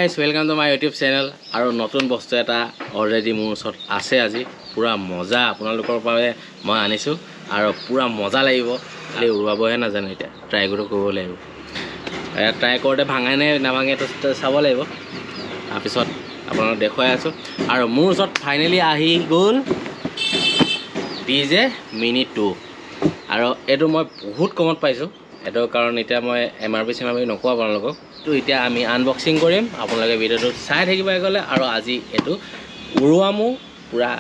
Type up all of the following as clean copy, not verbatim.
guys, welcome to my YouTube channel. আৰু নতুন বস্তু এটা অলৰেডি মোৰ ওচৰত আছে আজি পুৰা মজা আপোনালোকৰ বাবে মই আনিছো আৰু পুৰা মজা লাগিব খালি উৰুৱাবহে নাজানো এতিয়া ট্ৰাই কৰিব লাগিব ট্ৰাই কৰোতে ভাঙাই নে নাভাঙে তো চাব লাগিব তাৰপিছত আপোনালোকক দেখুৱাই আছো আৰু মোৰ ওচৰত ফাইনেলি আহি গ'ল DJ Mini 2 আৰু এটো মই বহুত কমত পাইছো এটো কাৰণ এতিয়া মই MRP নকওঁ আপোনালোকক তো এতিয়া আমি আনবক্সিং কৰিম আপোনালোকে ভিডিওটো চাই থাকিব গ'লে আৰু আজি এটো উৰুৱামু পুৰা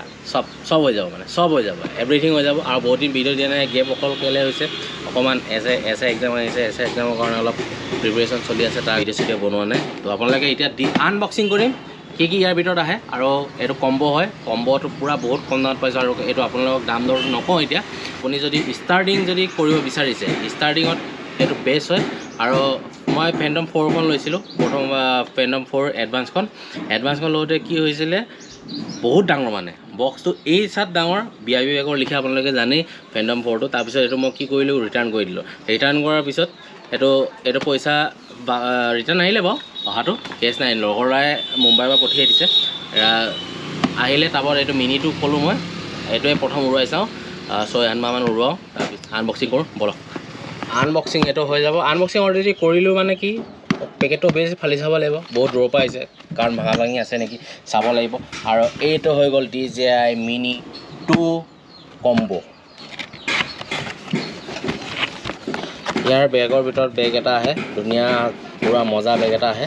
সব হৈ যাব মানে সব হৈ যাব এভৰিথিং হৈ যাব আৰু বহুত দিন ভিডিও দিয়া নাই গেম অকল কেলে হৈছে অকমান এসে এক্সাম আহিছে এসে এক্সামৰ কাৰণে অলপ প্ৰিপাৰেচন চলি আছে তাৰ ভিডিও বনোৱা নাই তো আপোনালোকে এতিয়া আনবক্সিং কৰিম কি ইয়াৰ ভিতৰত আহে আৰু এটো কম্বো হয় কম্বোটো পুৰা বহুত কম দামত পাইছো আৰু এটো আপোনালোকক দাম দৰ নকওঁ এতিয়া আপুনি যদি ষ্টাৰ্টিং যদি কৰিব বিচাৰিছে ষ্টাৰ্টিংত এটো বেছ হয় আৰু মই ফেন্ডম 4 খন লৈছিলো প্ৰথম ফেন্ডম 4 এডভান্সখন লওতে কি হৈছিলে বহুত ডাঙৰ মানে বক্সটো এই সাত ডাঙৰ বিআইবি বেগৰ লিখা আপোনালোকে জানে ফেন্ডম 4 টো তাৰ পিছত এটো মই কি কৰিলো ৰিটাৰ্ণ কৰি দিলো ৰিটাৰ্ণ কৰাৰ পিছত এটো পইচা ৰিটাৰ্ণ আহিলে বাৰু অহাটো কেছ নাই লগৰাই মুম্বাইৰ পৰা পঠিয়াই দিছে আহিলে তাপৰ এটো মিনি 2 কলো মই এটোৱে প্ৰথম উৰুৱাই চাও 6-8 মাহ মান উৰুৱাও তাৰপিছত আনবক্সিং কৰো বলক আনবক্সিং এটো হৈ যাব আনবক্সিং অলৰেডি কৰিলো মানে কি পেকেটটো বেছি ফালি চাব লাগিব বহুত দূৰৰ পৰা আহিছে কাৰণ ভাঙা ভাঙি আছে নেকি চাব লাগিব আৰু এইটো হৈ গ'ল DJI Mini 2 কম্বো ইয়াৰ বেগৰ ভিতৰত বেগ এটা আহে ধুনীয়া পুৰা মজা বেগ এটা আহে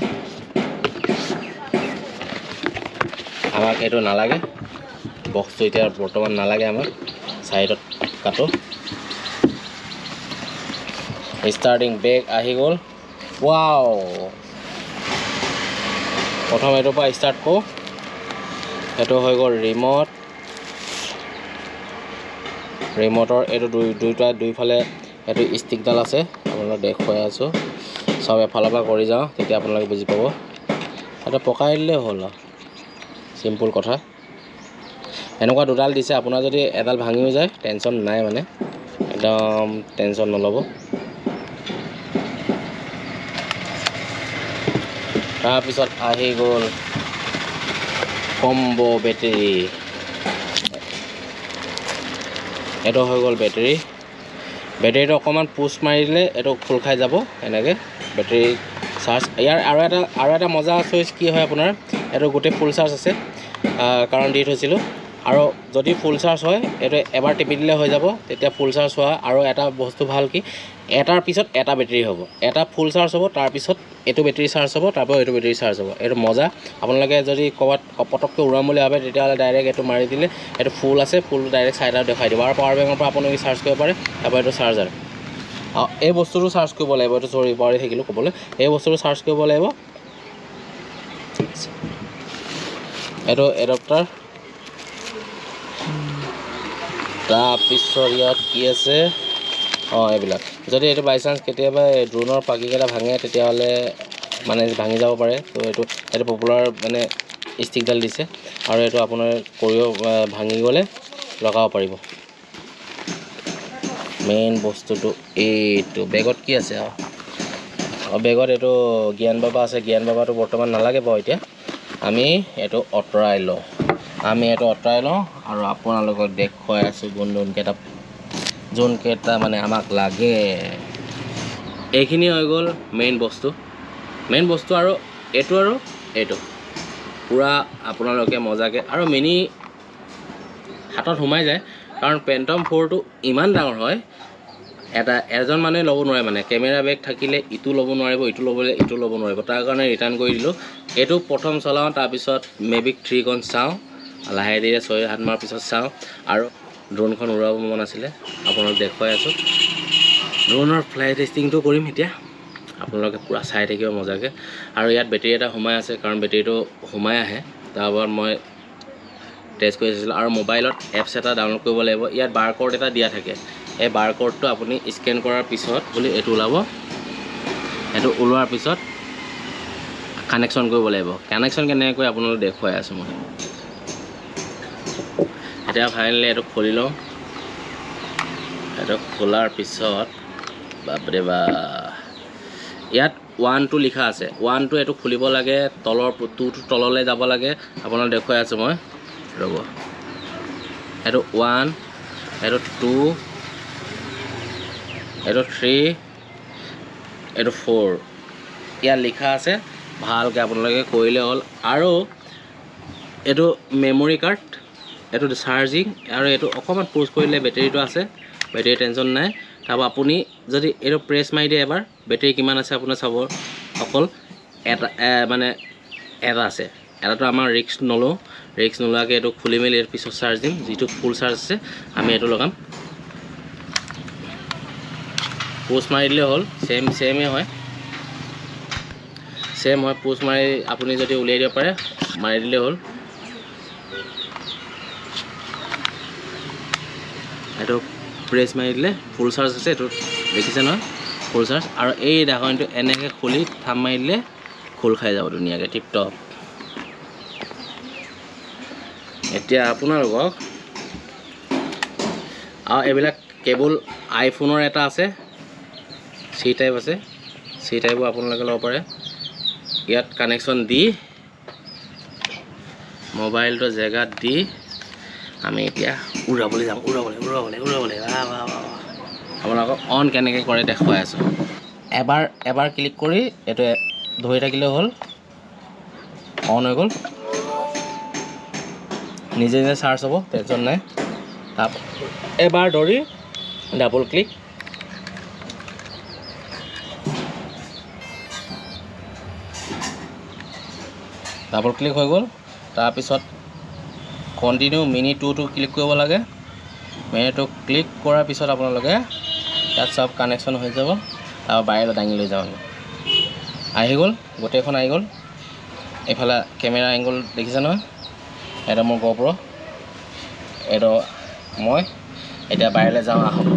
আমাক এটো নালাগে বক্সটো এতিয়া বৰ্তমান নালাগে আমাক সাইডত কাটো স্টাৰ্টিং বেগ আহি গ'ল ওয়াও প্ৰথম এটো পৰা স্টাৰ্ট কো এটো হৈ গ'ল ৰিমোটৰ এটো দুইফালে এটো ষ্টিকডাল আছে আপোনালোকক দেখুৱাই আছো সব এফালৰ পৰা কৰি যাও তেতিয়া আপোনালোকে বুজি পাব এটা পকাই দিলে হ'ল সিম্পল কথা এনেকুৱা দুডাল দিছে আপোনাৰ যদি এডাল ভাঙিও যায় টেনচন নাই মানে একদম টেনচন নলব তাৰপিছত আহি গ'ল কম্বো বেটাৰী এটো হৈ গ'ল বেটাৰীটো অকমান পুশ মাৰি দিলে এটো ফুল খাই যাব এনেকে বেটাৰী চাৰ্জ ইয়াৰ আৰু এটা মজা চইচ কি হয় আপোনাৰ এটো গোটে ফুল চাৰ্জ আছে কাৰণ দি থৈছিলো আৰু যদি ফুল চাৰ্জ হয় এটো এবাৰ টিপি দিলে হৈ যাব তেতিয়া ফুল চাৰ্জ হোৱা আৰু এটা বস্তু ভাল কি এটাৰ পিছত এটা বেটাৰী হ'ব এটা ফুল চাৰ্জ হ'ব তাৰ পিছত এটো বেটাৰী চাৰ্জ হ'ব তাৰপৰ এটো বেটাৰী চাৰ্জ হ'ব এটো মজা আপোনালোকে যদি কবাত পটককে উৰাম বুলি ভাবে তেতিয়া ডাইৰেক্ট এটো মাৰি দিলে এটো ফুল আছে ফুল ডাইৰেক্ট সাইডত দেখাই দিব আৰু পাৱাৰ বেংকৰ পৰা আপুনি চাৰ্জ কৰিব পাৰে তাৰপৰ এটো চাৰ্জাৰ এই বস্তুটো চাৰ্জ কৰিব লাগিব এটো সৰি পাৰি থাকিলো ক'বলৈ এই বস্তুটো চাৰ্জ কৰিব লাগিব এটো এডাপ্টাৰ তাৰপিছত ইয়াত কি আছে এইবিলাক যদি এটো বাই চান্স কেতিয়াবা ড্ৰোনৰ পাকিকেটা ভাঙে তেতিয়াহলে মানে ভাঙি যাব পাৰে তো এটো পপুলাৰ মানে ষ্টিকডাল দিছে আৰু এটো আপোনাৰ কৰিও ভাঙি গলে লগাব পাৰিব মেইন বস্তুটো এইটো বেগত কি আছে বেগত এটো জ্ঞান বাবা আছে জ্ঞান বাবাটো বৰ্তমান নালাগে বাৰু এতিয়া আমি এটো অতৰাই লওঁ আৰু আপোনালোকক দেখুৱাই আছো যোন কেটা মানে আমাক লাগে এইখিনি হৈ গ'ল মেইন বস্তু আৰু এইটো পুৰা আপোনালোকে মজাকে আৰু মিনি হাতত সোমাই যায় কাৰণ ফেন্টম 4 টো ইমান ডাঙৰ হয় এজন মানুহে ল'ব নোৱাৰে মানে কেমেৰা বেগ থাকিলে ইটো ল'ব নোৱাৰিব ইটো ল'ব নোৱাৰিব তাৰ কাৰণে ৰিটাৰ্ণ কৰি দিলো এটো প্ৰথম চলাও তাৰ পিছত মেভিক 3 খন চাও লাহে ধীৰে 6-7 মাহৰ পিছত চাও আৰু ড্ৰোনখন উৰাব মন আছিলে আপোনালোক দেখুৱাই আছো ড্ৰোনৰ ফ্লাই টেষ্টিংটো কৰিম এতিয়া আপোনালোকে পুৰা চাই থাকিব মজাকে আৰু ইয়াত বেটাৰী এটা সোমাই আছে কাৰণ বেটাৰীটো সোমাই আহে তাৰপৰ মই টেষ্ট কৰিছিলো আৰু মোবাইলত এপছ এটা ডাউনলোড কৰিব লাগিব ইয়াত বাৰকোড এটা দিয়া থাকে এই বাৰকোডটো আপুনি স্ক্যান কৰাৰ পিছত বুলি এটো ওলাব এটো ওলোৱাৰ পিছত কানেকচন কৰিব লাগিব কানেকচন কেনেকৈ আপোনালোক দেখুৱাই আছো মই এতিয়া ফাইনালি এটো খুলি লওঁ এটো খোলাৰ পিছত বাপৰে বা ইয়াত 1 2 লিখা আছে 1 2 এটো খুলিব লাগে তলৰ 2 টো তললৈ যাব লাগে আপোনাক দেখুৱাই আছো মই ৰব এটো 1 এটো 2 এটো 3 এটো 4 ইয়াৰ লিখা আছে ভালকৈ আপোনালোকে কৰিলে হ'ল আৰু এটো মেমৰি কাৰ্ড এটো চাৰ্জিং আৰু এটো অকমান পুশ কৰিলে বেটাৰীটো আছে বেটাৰী টেনচন নাই তাব আপুনি যদি এটো প্ৰেছ মাৰি দিয়ে এবাৰ বেটাৰী কিমান আছে আপুনি চাব অকল এটা মানে এটা আছে এটাটো আমাৰ ৰিস্ক নলোৱাকে এটো খুলি মেলি এৰ পিছত চাৰ্জিং যেটো ফুল চাৰ্জ আছে আমি এটো লগাম পুশ মাৰি দিলে হ'ল সেমে হয় সেম হয় পুশ মাৰি আপুনি যদি উলিয়াই দিব পাৰে মাৰি দিলে হ'ল এটো প্ৰেছ মাৰি দিলে ফুল চাৰ্জ আছে এটো দেখিছে নহয় ফুল চাৰ্জ আৰু এই ঢাকনিটো এনেকৈ খুলি থাম মাৰি দিলে খোল খাই যাব ধুনীয়াকৈ টিপ টপ এতিয়া আপোনালোকক আৰু এইবিলাক কেবল আইফোনৰ এটা আছে সি টাইপ আছে সি টাইপো আপোনালোকে ল'ব পাৰে ইয়াত কানেকশ্যন দি মোবাইলটো জেগাত দি আমি এতিয়া উৰাবলৈ যাম উৰাবলৈ আপোনালোকক অন কেনেকৈ কৰে দেখুৱাই আছোঁ এবাৰ ক্লিক কৰি এইটো ধৰি থাকিলে হ'ল অন হৈ গ'ল নিজে চাৰ্জ হ'ব টেনশ্যন নাই এবাৰ ধৰি ডাবল ক্লিক হৈ গ'ল তাৰপিছত কণ্টিনিউ মিনি 2 ক্লিক কৰিব লাগে মিনি 2 ক্লিক কৰাৰ পিছত আপোনালোকে ইয়াত সব কানেকশ্যন হৈ যাব আৰু বাহিৰলৈ দাঙি লৈ যাওঁ আহি গ'ল গোটেইখন আহি গ'ল এইফালে কেমেৰা এংগল দেখিছে নহয় এটা মোৰ GoPro এটা মই এতিয়া বাহিৰলৈ যাওঁ আহক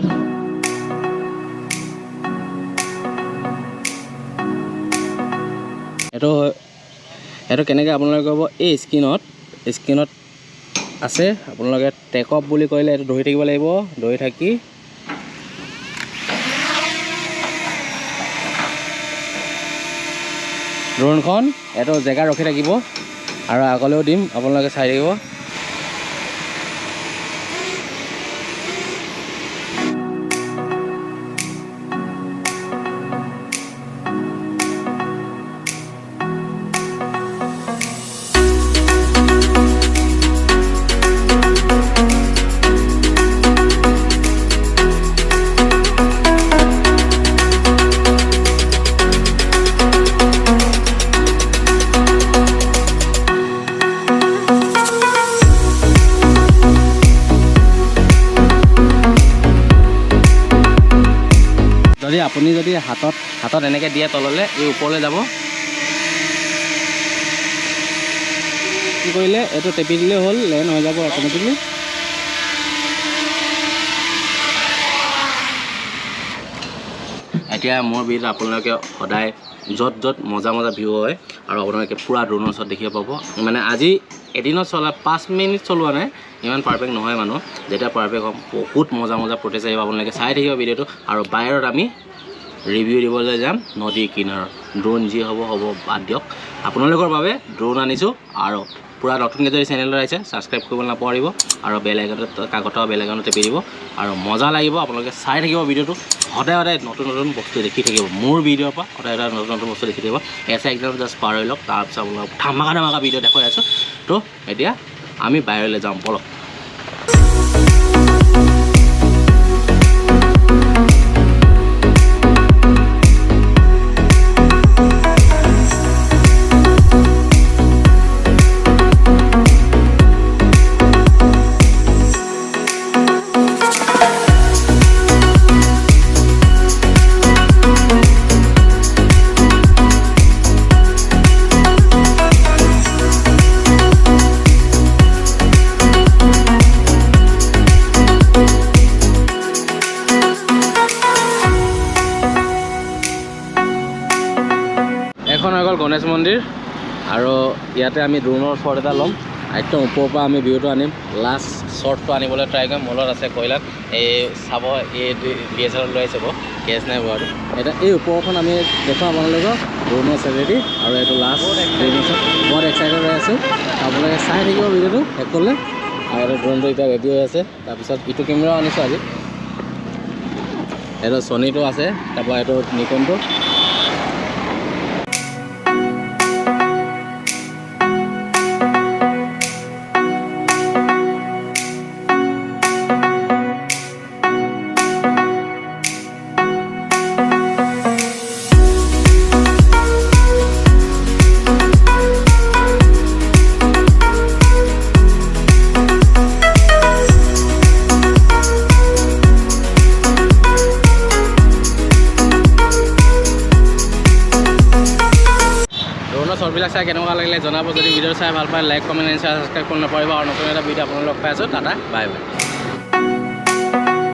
এইটো কেনেকৈ আপোনালোকে কৰিব এই স্ক্ৰীনত আছে আপোনালোকে টেক অফ বুলি কৈলে এইটো ধৰি থাকিব লাগিব ধৰি থাকি ড্ৰোনখন এটা জেগা ৰখি থাকিব আৰু আগলৈও দিম আপোনালোকে চাই থাকিব আপুনি যদি হাতত এনেকৈ দিয়ে তললৈ এই ওপৰলৈ যাব কি কৰিলে এইটো টেপি দিলে হ'ল লেন হৈ যাব অট'মেটিকলি এতিয়া মোৰ ভিডিঅ' আপোনালোকে সদায় য'ত মজা ভিউ হয় আৰু আপোনালোকে পুৰা ড্ৰোনৰ ওচৰত দেখিব পাব মানে আজি এদিনত চলা 5 মিনিট চলোৱা নাই ইমান পাৰফেক্ট নহয় মানুহ যেতিয়া পাৰফেক্ট হ'ম বহুত মজা ফুটেজ আহিব আপোনালোকে চাই থাকিব ভিডিঅ'টো আৰু বাহিৰত আমি ৰিভিউ দিবলৈ যাম নদী কিনাৰত ড্ৰোন যি হ'ব বাদ দিয়ক আপোনালোকৰ বাবে ড্ৰোন আনিছোঁ আৰু পুৰা নতুনকৈ যদি চেনেললৈ আহিছে ছাবস্ক্ৰাইব কৰিব নাপাহৰিব আৰু বেল আইকনত টেপি দিব আৰু মজা লাগিব আপোনালোকে চাই থাকিব ভিডিঅ'টো সদায় নতুন বস্তু দেখি থাকিব মোৰ ভিডিঅ'ৰ পৰা সদায় নতুন বস্তু দেখি থাকিব এছে একদম জাষ্ট পাৰ হৈ লওক তাৰপিছত আপোনালোক ধামাকা ভিডিঅ' দেখুৱাই আছোঁ তো এতিয়া আমি বাহিৰলৈ যাম বলক এখন হৈ গ'ল গণেশ মন্দিৰ আৰু ইয়াতে আমি ড্ৰোনৰ শ্বট এটা ল'ম একদম ওপৰৰ পৰা আমি ভিউটো আনিম লাষ্ট শ্বৰ্টটো আনিবলৈ ট্ৰাই কৰিম মলত আছে কয়লাত এই চাব এই DSLR লৈ চাব কেছ নাই বাৰু এটা এই ওপৰখন আমি দেখুৱাম আপোনালোকক ড্ৰোনৰ চেলেৰি আৰু এইটো লাষ্ট বহুত এক্সাইটেড হৈ আছোঁ আপোনালোকে চাই থাকিব ভিডিঅ'টো শেষ কৰিলে আৰু এইটো ড্ৰোনটো এতিয়া ৰেডি হৈ আছে তাৰপিছত ইটো কেমেৰাও আনিছোঁ আজি এইটো ছনীটো আছে তাৰপৰা এইটো নিকনটো শ্বৰ্টবিলাক চাই কেনেকুৱা লাগিলে জনাব যদি ভিডিঅ' চাই ভাল পায় like comment and share subscribe কৰিব নাপাৰিব আৰু নতুন এটা ভিডিঅ' আপোনালোক পাই আছোঁ টাটা বাই বাই